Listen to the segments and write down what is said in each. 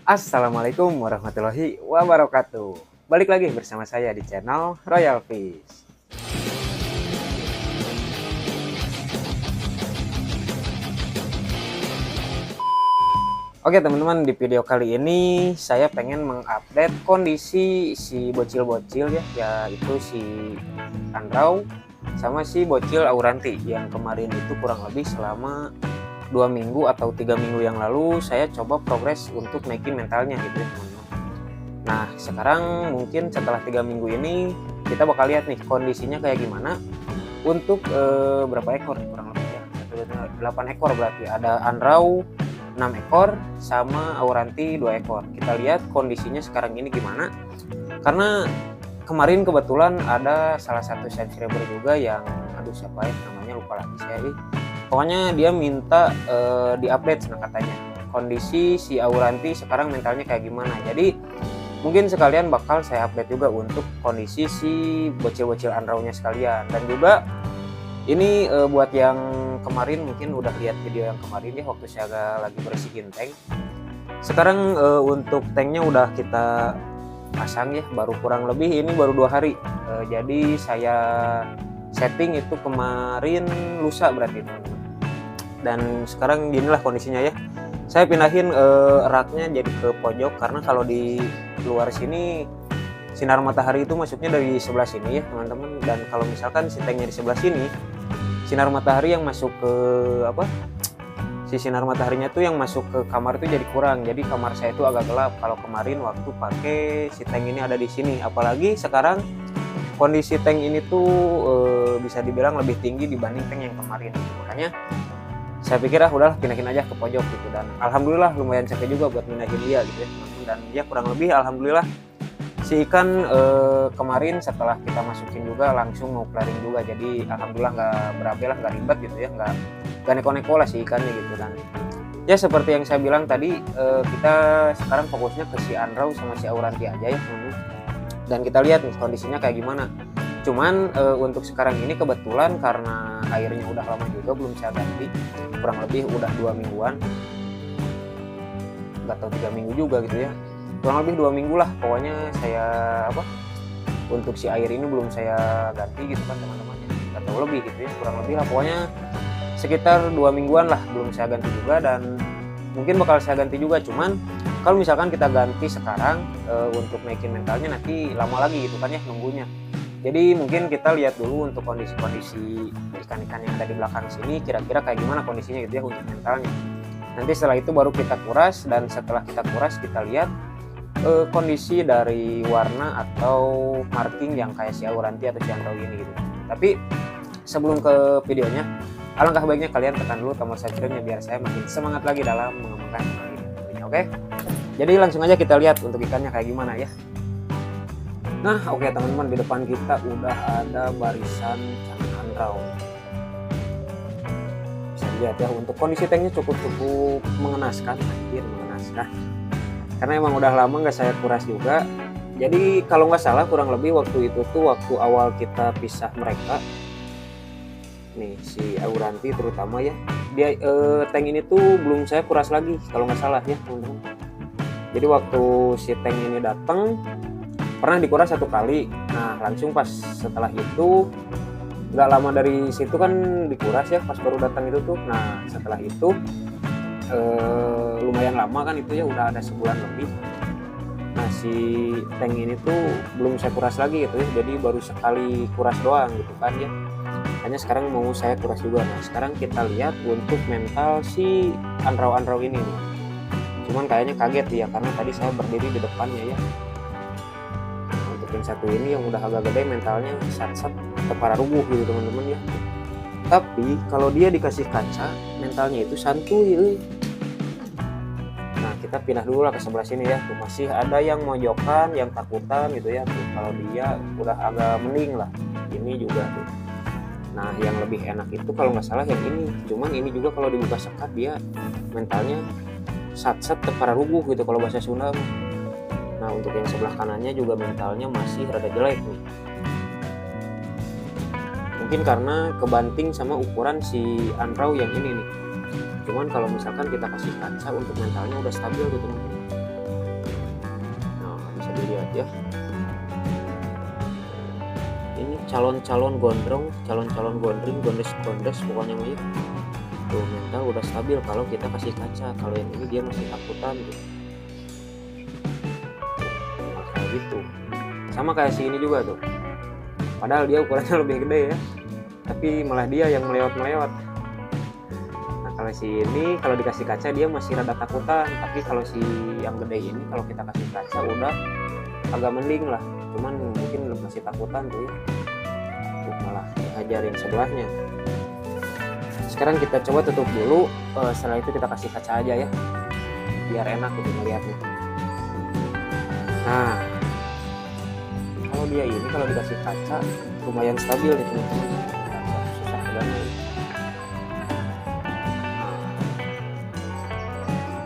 Assalamualaikum warahmatullahi wabarakatuh. Balik lagi bersama saya di channel Royal Fish. Oke teman-teman, di video kali ini saya pengen mengupdate kondisi si bocil-bocil ya, yaitu si Andrau sama si bocil Auranti yang kemarin itu kurang lebih selama 2 minggu atau 3 minggu yang lalu saya coba progres untuk naikin mentalnya gitu ya teman-teman. Nah sekarang mungkin setelah 3 minggu ini kita bakal lihat nih kondisinya kayak gimana untuk berapa ekor kurang lebih ya, 8 ekor berarti. Ada Andrau 6 ekor sama Auranti 2 ekor. Kita lihat kondisinya sekarang ini gimana, karena kemarin kebetulan ada salah satu subscriber juga yang siapa ya namanya, lupa lagi saya. Pokoknya dia minta diupdate nah katanya kondisi si Auranti sekarang mentalnya kayak gimana. Jadi mungkin sekalian bakal saya update juga untuk kondisi si bocil-bocil Andraunya sekalian. Dan juga ini buat yang kemarin mungkin udah lihat video yang kemarin ya, waktu saya lagi bersihin tank. Sekarang untuk tanknya udah kita pasang ya, baru kurang lebih ini baru 2 hari. Jadi saya setting itu kemarin lusa berarti teman-teman. Dan sekarang ginilah kondisinya ya. Saya pindahin raknya jadi ke pojok, karena kalau di luar sini sinar matahari itu masuknya dari sebelah sini ya teman-teman. Dan kalau misalkan si tanknya di sebelah sini, sinar matahari yang masuk ke sinar mataharinya tuh yang masuk ke kamar itu jadi kurang. Jadi kamar saya itu agak gelap kalau kemarin waktu pakai si tank ini ada di sini. Apalagi sekarang kondisi tank ini tuh bisa dibilang lebih tinggi dibanding tank yang kemarin. Makanya saya pikir udahlah pindahin aja ke pojok gitu. Dan alhamdulillah lumayan capek juga buat pindahin dia gitu ya teman-teman. Dan ya kurang lebih alhamdulillah si ikan kemarin setelah kita masukin juga langsung mau clearing juga. Jadi alhamdulillah nggak berabe lah, nggak ribet gitu ya, nggak neko-neko lah si ikannya gitu. Dan ya seperti yang saya bilang tadi, kita sekarang fokusnya ke si Andrau sama si Auranti aja ya teman-teman. Dan kita lihat nih kondisinya kayak gimana. Cuman untuk sekarang ini kebetulan karena airnya udah lama juga belum saya ganti, kurang lebih udah 2 mingguan, nggak tahu 3 minggu juga gitu ya, kurang lebih 2 minggu lah pokoknya saya untuk si air ini belum saya ganti gitu kan teman-teman, nggak tahu lebih gitu ya, kurang lebih lah pokoknya sekitar 2 mingguan lah belum saya ganti juga. Dan mungkin bakal saya ganti juga, cuman kalau misalkan kita ganti sekarang untuk naikin mentalnya nanti lama lagi gitu kan ya nunggunya. Jadi mungkin kita lihat dulu untuk kondisi-kondisi ikan-ikan yang ada di belakang sini kira-kira kayak gimana kondisinya gitu ya untuk mentalnya. Nanti setelah itu baru kita kuras, dan setelah kita kuras kita lihat kondisi dari warna atau marking yang kayak si Auranti atau si Andrau ini gitu. Tapi sebelum ke videonya, alangkah baiknya kalian tekan dulu tombol subscribe-nya biar saya makin semangat lagi dalam mengembangkan channel ini tentunya. Oke? Jadi langsung aja kita lihat untuk ikannya kayak gimana ya. Nah oke teman-teman, di depan kita udah ada barisan Canang Andrau. Bisa dilihat ya, untuk kondisi tanknya cukup mengenaskan, mengenaskan. Karena emang udah lama nggak saya kuras juga. Jadi kalau nggak salah kurang lebih waktu itu tuh waktu awal kita pisah mereka, nih si Auranti terutama ya, dia tank ini tuh belum saya kuras lagi kalau nggak salah ya teman-teman. Jadi waktu si tank ini datang pernah dikuras 1 kali. Nah langsung pas setelah itu nggak lama dari situ kan dikuras ya pas baru datang itu tuh. Nah setelah itu lumayan lama kan itu ya, udah ada sebulan lebih. Nah si tank ini tuh belum saya kuras lagi gitu ya, jadi baru sekali kuras doang gitu kan ya. Hanya sekarang mau saya kuras juga. Nah sekarang kita lihat untuk mental si Andrau ini nih. Cuman kayaknya kaget ya karena tadi saya berdiri di depannya ya. Yang satu ini yang udah agak gede mentalnya sat-sat kepala rubuh gitu teman-teman ya. Tapi kalau dia dikasih kaca mentalnya itu santuy. Nah kita pindah dulu lah ke sebelah sini ya. Tuh masih ada yang mojokan, yang takutan gitu ya. Tuh kalau dia udah agak mending lah. Ini juga tuh. Nah yang lebih enak itu kalau nggak salah yang ini. Cuman ini juga kalau dibuka sekat dia mentalnya sat-sat kepala rubuh gitu kalau bahasa Sunda. Nah untuk yang sebelah kanannya juga mentalnya masih rada jelek nih. Mungkin karena kebanting sama ukuran si Andrau yang ini nih. Cuman kalau misalkan kita kasih kaca untuk mentalnya udah stabil gitu teman-teman. dilihat ya. Ini calon-calon gondrong, gondres pokoknya mah ya. Tuh mental udah stabil kalau kita kasih kaca. Kalau yang ini dia masih takutan gitu. Nah, kayak gitu. Sama kayak si ini juga tuh. Padahal dia ukurannya lebih gede ya. Tapi malah dia yang melewat-melewat. Nah kalau si ini kalau dikasih kaca dia masih rada takutan. Tapi kalau si yang gede ini kalau kita kasih kaca udah agak mending lah. Cuman mungkin masih takutan tuh ya. Tuh malah dihajarin sebelahnya. Sekarang kita coba tutup dulu, setelah itu kita kasih kaca aja ya, biar enak gitu melihatnya. Nah, kalau dia ini kalau dikasih kaca lumayan stabil nih teman-teman, susah pegangnya.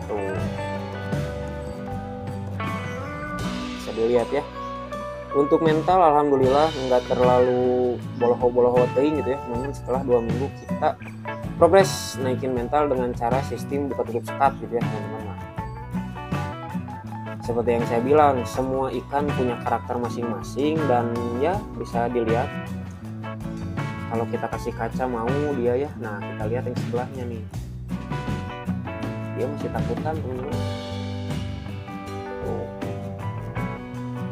Tuh, bisa dilihat ya. Untuk mental alhamdulillah nggak terlalu boloho-boloho teuing gitu ya. Namun setelah 2 minggu kita progres naikin mental dengan cara sistem buka tutup sekat gitu ya teman-teman. Seperti yang saya bilang, semua ikan punya karakter masing-masing dan ya bisa dilihat. Kalau kita kasih kaca mau dia ya. Nah kita lihat yang sebelahnya nih, dia masih takutan teman-teman.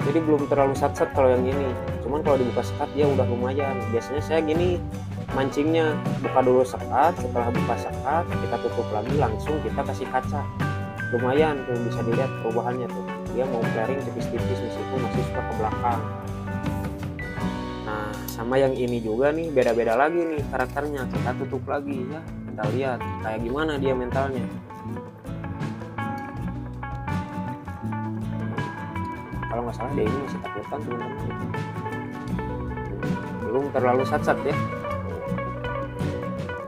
Jadi belum terlalu sat-sat kalau yang ini. Cuman kalau dibuka sekat dia udah lumayan. Biasanya saya gini mancingnya, buka dulu sekat, setelah buka sekat kita tutup lagi, langsung kita kasih kaca. Lumayan tuh bisa dilihat perubahannya tuh. Dia mau flaring tipis-tipis meskipun masih suka ke belakang. Nah sama yang ini juga nih beda-beda lagi nih karakternya. Kita tutup lagi ya, kita lihat kayak gimana dia mentalnya. Kalau nggak salah dia ini masih takutan teman-teman, belum terlalu sat-sat ya.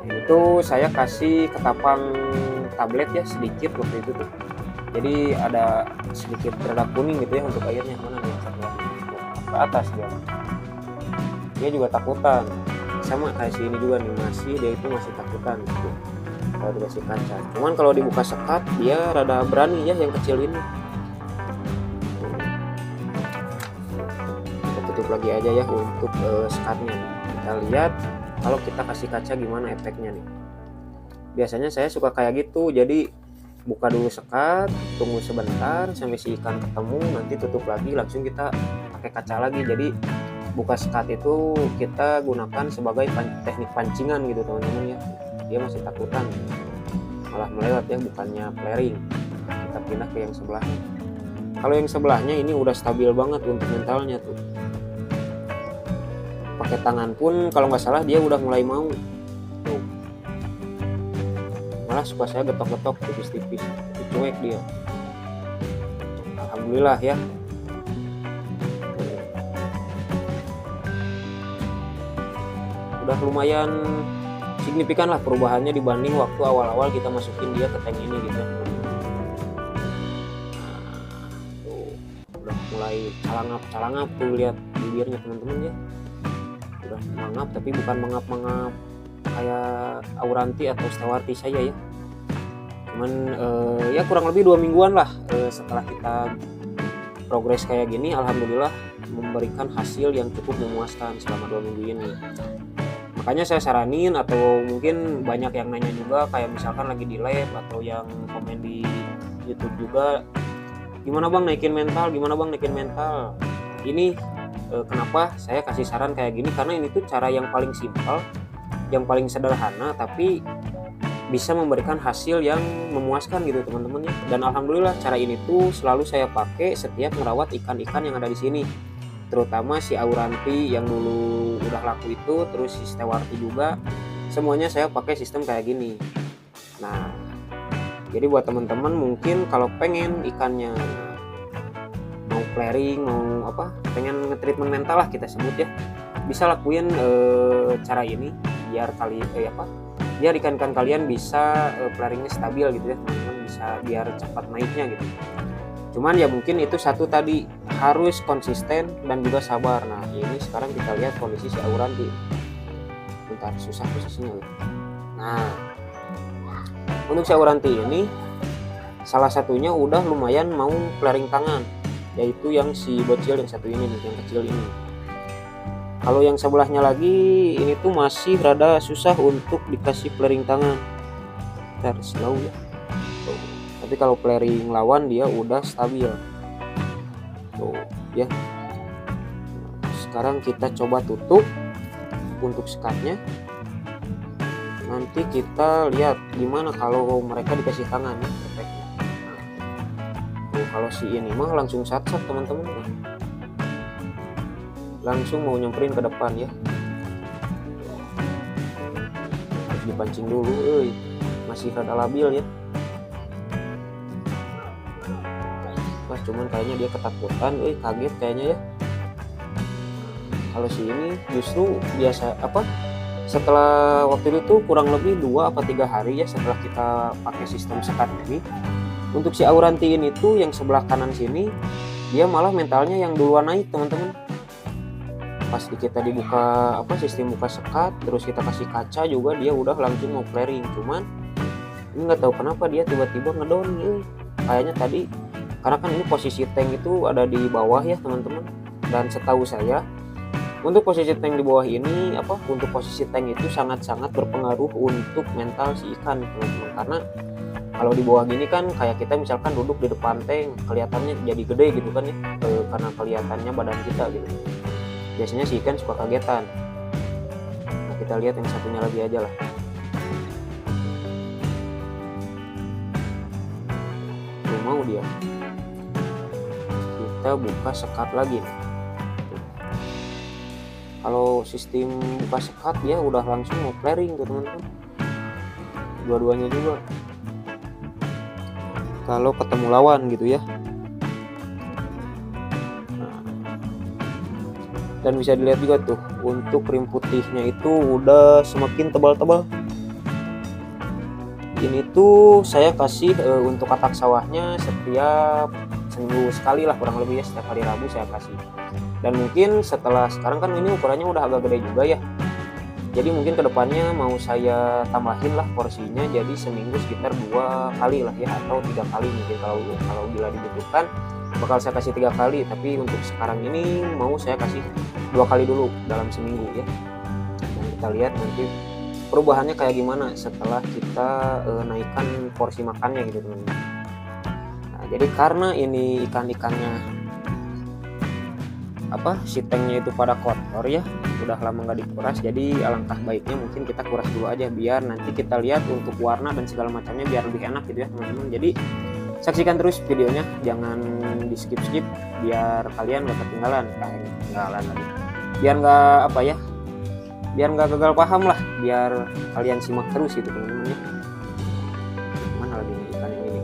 Nah, itu saya kasih ketapang tablet ya sedikit waktu itu tuh, jadi ada sedikit rada kuning gitu ya untuk airnya. Mana nih ke atas dia juga takutan, sama kayak si ini juga nih, dia itu masih takutan gitu kalau dikasih kaca. Cuman kalau dibuka sekat dia rada berani ya yang kecil ini. Tutup lagi aja ya untuk sekatnya. Kita lihat kalau kita kasih kaca gimana efeknya nih. Biasanya saya suka kayak gitu, jadi buka dulu sekat, tunggu sebentar sampai si ikan ketemu, nanti tutup lagi, langsung kita pakai kaca lagi. Jadi buka sekat itu kita gunakan sebagai teknik pancingan gitu teman-teman ya. Dia masih takutan, malah melewat ya, bukannya flaring. Kita pindah ke yang sebelahnya. Kalau yang sebelahnya ini udah stabil banget untuk mentalnya tuh. Pakai tangan pun kalau nggak salah dia udah mulai mau tuh. Malah suka saya getok-getok tipis-tipis, cuek dia. Alhamdulillah ya. Udah lumayan signifikan lah perubahannya dibanding waktu awal-awal kita masukin dia ke tank ini gitu. Nah, tuh udah mulai calangap tuh, lihat bibirnya teman-teman ya. Udah mangap, tapi bukan mangap kayak auranti atau stewarti saya ya. Cuman ya kurang lebih 2 mingguan lah setelah kita progres kayak gini, alhamdulillah memberikan hasil yang cukup memuaskan selama 2 minggu ini. Makanya saya saranin, atau mungkin banyak yang nanya juga kayak misalkan lagi di lab atau yang komen di YouTube juga, gimana bang naikin mental. Ini kenapa saya kasih saran kayak gini, karena ini tuh cara yang paling simpel, yang paling sederhana, tapi bisa memberikan hasil yang memuaskan gitu teman-teman ya. Dan alhamdulillah cara ini tuh selalu saya pakai setiap merawat ikan-ikan yang ada di sini, terutama si auranti yang dulu udah laku itu, terus si stewarti juga, semuanya saya pakai sistem kayak gini. Nah jadi buat teman-teman mungkin kalau pengen ikannya mau flaring, mau apa, pengen nge-treatment mental lah kita sebut ya, bisa lakuin cara ini biar biar ikan-ikan kalian bisa flaringnya stabil gitu ya teman-teman, bisa biar cepat naiknya gitu. Cuman ya mungkin itu satu tadi, harus konsisten dan juga sabar. Nah ini sekarang kita lihat kondisi si auranti, bentar susah posisinya. Nah untuk si auranti ini salah satunya udah lumayan mau flaring tangan. yaitu yang si bocil yang satu ini nih, yang kecil ini. Kalau yang sebelahnya lagi ini tuh masih rada susah untuk dikasih flaring tangan. Bentar, slow ya. Tuh. Tapi kalau flaring lawan dia udah stabil. Tuh ya. Sekarang kita coba tutup untuk sekatnya. Nanti kita lihat gimana kalau mereka dikasih tangan ya efeknya. Tuh, kalau si ini mah langsung sat-sat teman-teman. Langsung mau nyamperin ke depan ya. Harus dipancing dulu, masih rada labil ya. Wah, cuman kayaknya dia ketakutan, kaget kayaknya ya. Kalau si ini justru biasa setelah waktu itu kurang lebih 2 atau 3 hari ya setelah kita pakai sistem sekat ini, untuk si Auranti ini tuh yang sebelah kanan sini dia malah mentalnya yang duluan naik teman-teman. Pas kita dibuka sistem buka sekat, terus kita kasih kaca juga dia udah langsung mau flaring. Cuman ini nggak tahu kenapa dia tiba-tiba ngedown ya. Kayaknya tadi karena kan ini posisi tank itu ada di bawah ya teman-teman. Dan setahu saya untuk posisi tank di bawah ini untuk posisi tank itu sangat-sangat berpengaruh untuk mental si ikan teman-teman. Karena kalau di bawah gini kan kayak kita misalkan duduk di depan tank kelihatannya jadi gede gitu kan ya, karena kelihatannya badan kita gitu. Biasanya si ikan suka kagetan. Nah, kita lihat yang satunya lagi aja lah. Tuh, mau dia. Kita buka sekat lagi. Kalau sistem buka sekat dia udah langsung mau flaring tuh teman-teman. Dua-duanya juga. Kalau ketemu lawan gitu ya. Dan bisa dilihat juga tuh untuk rim putihnya itu udah semakin tebal-tebal. Ini tuh saya kasih untuk katak sawahnya setiap seminggu sekali lah kurang lebih ya, setiap hari Rabu saya kasih. Dan mungkin setelah sekarang kan ini ukurannya udah agak gede juga ya, jadi mungkin kedepannya mau saya tambahin lah porsinya jadi seminggu sekitar 2 kali lah ya, atau 3 kali mungkin kalau bila dibutuhkan bakal saya kasih 3 kali. Tapi untuk sekarang ini mau saya kasih 2 kali dulu dalam seminggu ya. Dan kita lihat nanti perubahannya kayak gimana setelah kita naikkan porsi makannya gitu teman-teman. Nah, jadi karena ini ikan-ikannya si tanknya itu pada kotor ya, udah lama nggak dikuras, jadi alangkah baiknya mungkin kita kuras dulu aja biar nanti kita lihat untuk warna dan segala macamnya biar lebih enak gitu ya teman-teman. Jadi saksikan terus videonya, jangan di skip biar kalian gak ketinggalan, biar nggak gagal paham lah, biar kalian simak terus gitu teman-teman ya. Mana lagi nih ikan yang ini?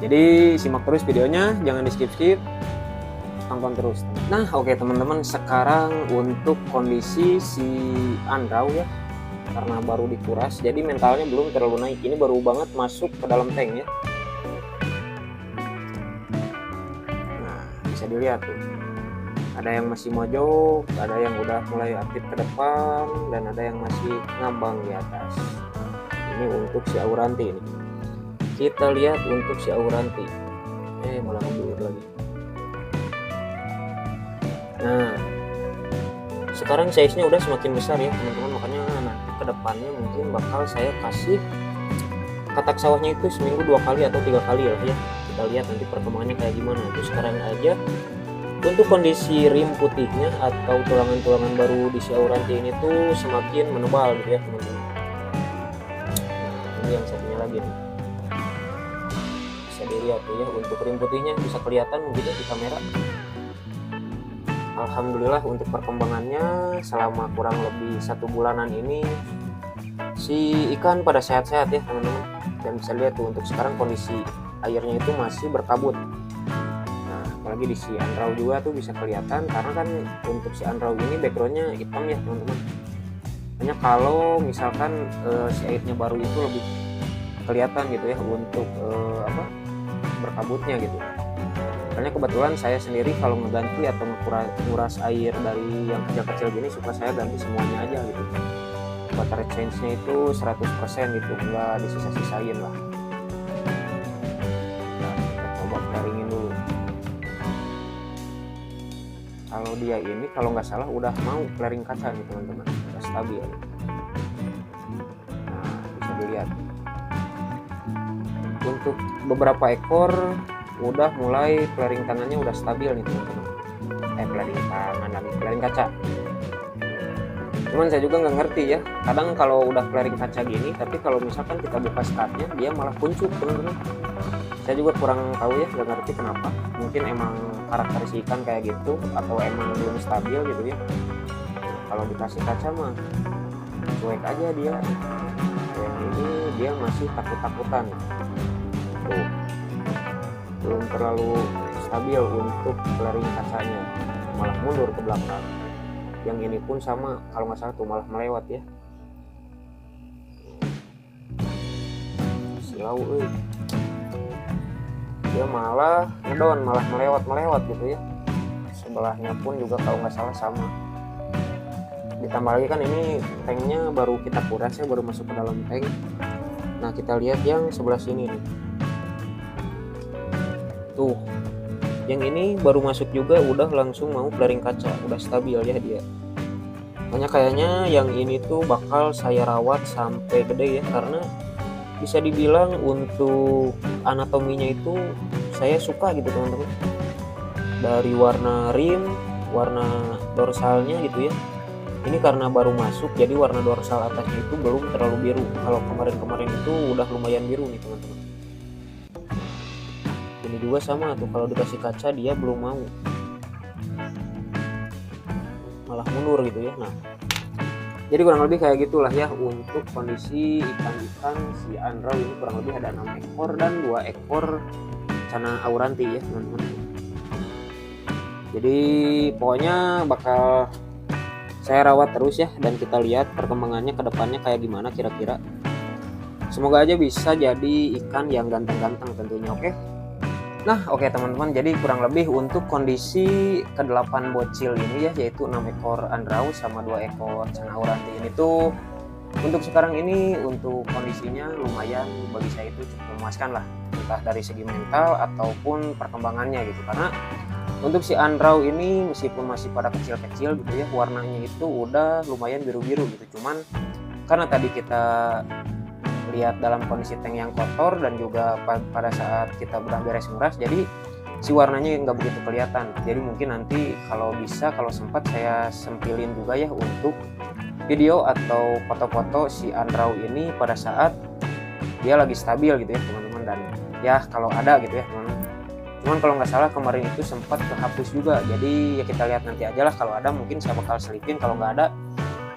Jadi simak terus videonya, jangan di skip, tonton terus. Nah oke teman-teman, sekarang untuk kondisi si Andrau ya, karena baru dikuras jadi mentalnya belum terlalu naik, ini baru banget masuk ke dalam tank ya. Nah bisa dilihat tuh, ada yang masih mojok, ada yang udah mulai aktif ke depan, dan ada yang masih ngambang di atas. Ini untuk si Auranti ini. Kita lihat untuk si Auranti, malah ngebulir lagi. Nah sekarang size nya udah semakin besar ya teman-teman, makanya nanti kedepannya mungkin bakal saya kasih katak sawahnya itu seminggu 2 kali atau 3 kali lah ya. Kita lihat nanti perkembangannya kayak gimana. Terus sekarang aja untuk kondisi rim putihnya atau tulangan-tulangan baru di si Auranti ini tuh semakin menebal gitu ya teman-teman. Nah ini yang satunya lagi nih, bisa dilihat tuh ya, untuk rim putihnya bisa kelihatan gitu di kamera. Alhamdulillah untuk perkembangannya selama kurang lebih 1 bulanan ini si ikan pada sehat-sehat ya teman-teman. Dan bisa lihat tuh untuk sekarang kondisi airnya itu masih berkabut. Nah apalagi di si Andrau juga tuh bisa kelihatan, karena kan untuk si Andrau ini backgroundnya hitam ya teman-teman. Hanya kalau misalkan si airnya baru itu lebih kelihatan gitu ya untuk berkabutnya gitu. Karena kebetulan saya sendiri kalau ngeganti atau nguras air dari yang kecil-kecil gini suka saya ganti semuanya aja gitu. Water change-nya itu 100% gitu, nggak disisa-sisain lah. Nah, kita coba flaringin dulu. dia ini kalau nggak salah udah mau flaring kaca nih teman-teman, udah stabil. Nah, bisa dilihat untuk beberapa ekor udah mulai flaring tangannya udah stabil nih teman-teman. Flaring tangan lagi, flaring kaca. Cuman saya juga nggak ngerti ya, kadang kalau udah flaring kaca gini, tapi kalau misalkan kita buka skatnya dia malah kuncup teman-teman. Saya juga kurang tahu ya, nggak ngerti kenapa. Mungkin emang karakter si ikan kayak gitu, atau emang belum stabil gitu ya. Kalau dikasih kaca mah cuek aja dia. Yang ini dia masih takut-takutan. Tuh, belum terlalu stabil untuk flaring kacanya, malah mundur ke belakang. Yang ini pun sama, kalau nggak salah tuh malah melewat ya. Silau dia malah ngedon, malah melewat gitu ya. Sebelahnya pun juga kalau nggak salah sama. Ditambah lagi kan ini tanknya baru kita kuras ya, baru masuk ke dalam tank. Nah kita lihat yang sebelah sini nih, tuh yang ini baru masuk juga udah langsung mau flaring kaca, udah stabil ya dia. Makanya kayaknya yang ini tuh bakal saya rawat sampai gede ya, karena bisa dibilang untuk anatominya itu saya suka gitu teman-teman. Dari warna rim, warna dorsalnya gitu ya, ini karena baru masuk jadi warna dorsal atasnya itu belum terlalu biru. Kalau kemarin-kemarin itu udah lumayan biru nih teman-teman. Ini juga sama tuh, kalau dikasih kaca dia belum mau, malah mundur gitu ya. Nah jadi kurang lebih kayak gitulah ya untuk kondisi ikan-ikan si Andrew ini. Kurang lebih ada 6 ekor dan 2 ekor Cana Auranti ya teman-teman. Jadi pokoknya bakal saya rawat terus ya, dan kita lihat perkembangannya ke depannya kayak gimana kira-kira. Semoga aja bisa jadi ikan yang ganteng-ganteng tentunya. Nah oke teman-teman, jadi kurang lebih untuk kondisi ke-8 bocil ini ya, yaitu 6 ekor Andrew sama 2 ekor Cana Auranti ini tuh untuk sekarang ini untuk kondisinya lumayan bagi saya itu cukup memuaskan lah, entah dari segi mental ataupun perkembangannya gitu. Karena untuk si Andrew ini meskipun masih pada kecil-kecil gitu ya, warnanya itu udah lumayan biru-biru gitu. Cuman karena tadi kita lihat dalam kondisi tank yang kotor dan juga pada saat kita udah beres nguras, jadi si warnanya nggak begitu kelihatan. Jadi mungkin nanti kalau bisa, kalau sempat saya sempilin juga ya untuk video atau foto-foto si Andrew ini pada saat dia lagi stabil gitu ya teman-teman. Dan ya kalau ada gitu ya teman-teman. Cuman kalau nggak salah kemarin itu sempat kehapus juga, jadi ya kita lihat nanti aja lah. Kalau ada mungkin saya bakal selipin, kalau nggak ada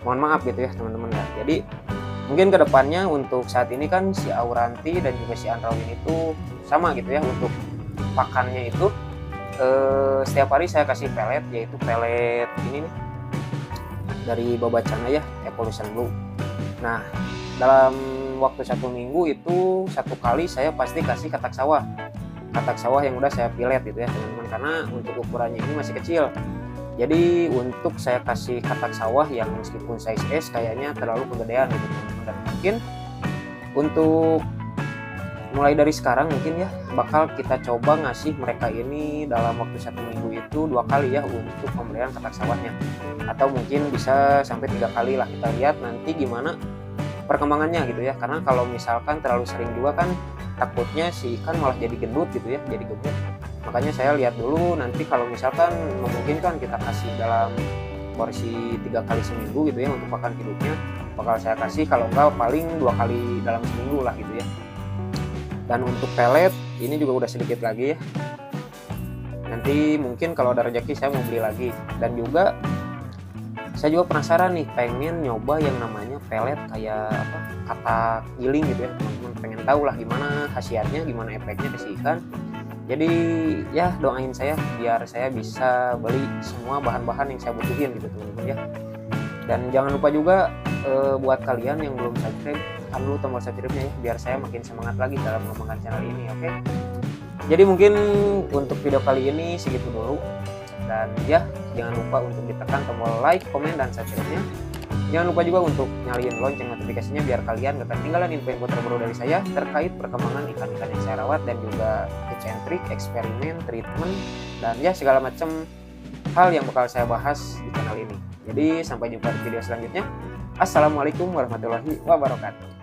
mohon maaf gitu ya teman-teman. Jadi mungkin kedepannya untuk saat ini kan si Auranti dan juga si Andrew ini tuh sama gitu ya. Untuk pakannya itu setiap hari saya kasih pelet, yaitu pelet ini nih dari Babacana ya, Evolution Blue. Nah dalam waktu 1 minggu itu 1 kali saya pasti kasih katak sawah yang udah saya pilet gitu ya teman-teman, karena untuk ukurannya ini masih kecil. Jadi untuk saya kasih katak sawah yang meskipun size S kayaknya terlalu kegedean gitu teman-teman. Dan mungkin untuk mulai dari sekarang mungkin ya bakal kita coba ngasih mereka ini dalam waktu 1 minggu itu 2 kali ya untuk pemberian katak sawahnya, atau mungkin bisa sampai 3 kali lah. Kita lihat nanti gimana perkembangannya gitu ya. Karena kalau misalkan terlalu sering juga kan takutnya si ikan malah jadi gendut gitu ya, jadi gemuk. Makanya saya lihat dulu nanti kalau misalkan memungkinkan kita kasih dalam porsi 3 kali seminggu gitu ya untuk pakan hidupnya, bakal saya kasih. Kalau enggak paling 2 kali dalam seminggu lah gitu ya. Dan untuk pelet ini juga udah sedikit lagi ya, nanti mungkin kalau ada rezeki saya mau beli lagi. Dan juga saya juga penasaran nih, pengen nyoba yang namanya pelet kayak apa, katak giling gitu ya teman-teman. Pengen tahu lah gimana khasiatnya, gimana efeknya ke si ikan. Jadi ya doain saya biar saya bisa beli semua bahan-bahan yang saya butuhin gitu teman-teman ya. Dan jangan lupa juga buat kalian yang belum subscribe, tekan dulu tombol subscribe-nya ya, biar saya makin semangat lagi dalam mengembangkan channel ini. Oke. Jadi mungkin untuk video kali ini segitu dulu. Dan ya jangan lupa untuk ditekan tombol like, komen, dan subscribe-nya. Jangan lupa juga untuk nyalain lonceng notifikasinya biar kalian gak ketinggalan info-info terbaru dari saya terkait perkembangan ikan-ikan yang saya rawat dan juga tips and trick, eksperimen, treatment, dan ya segala macam hal yang bakal saya bahas di channel ini. Jadi sampai jumpa di video selanjutnya. Assalamualaikum warahmatullahi wabarakatuh.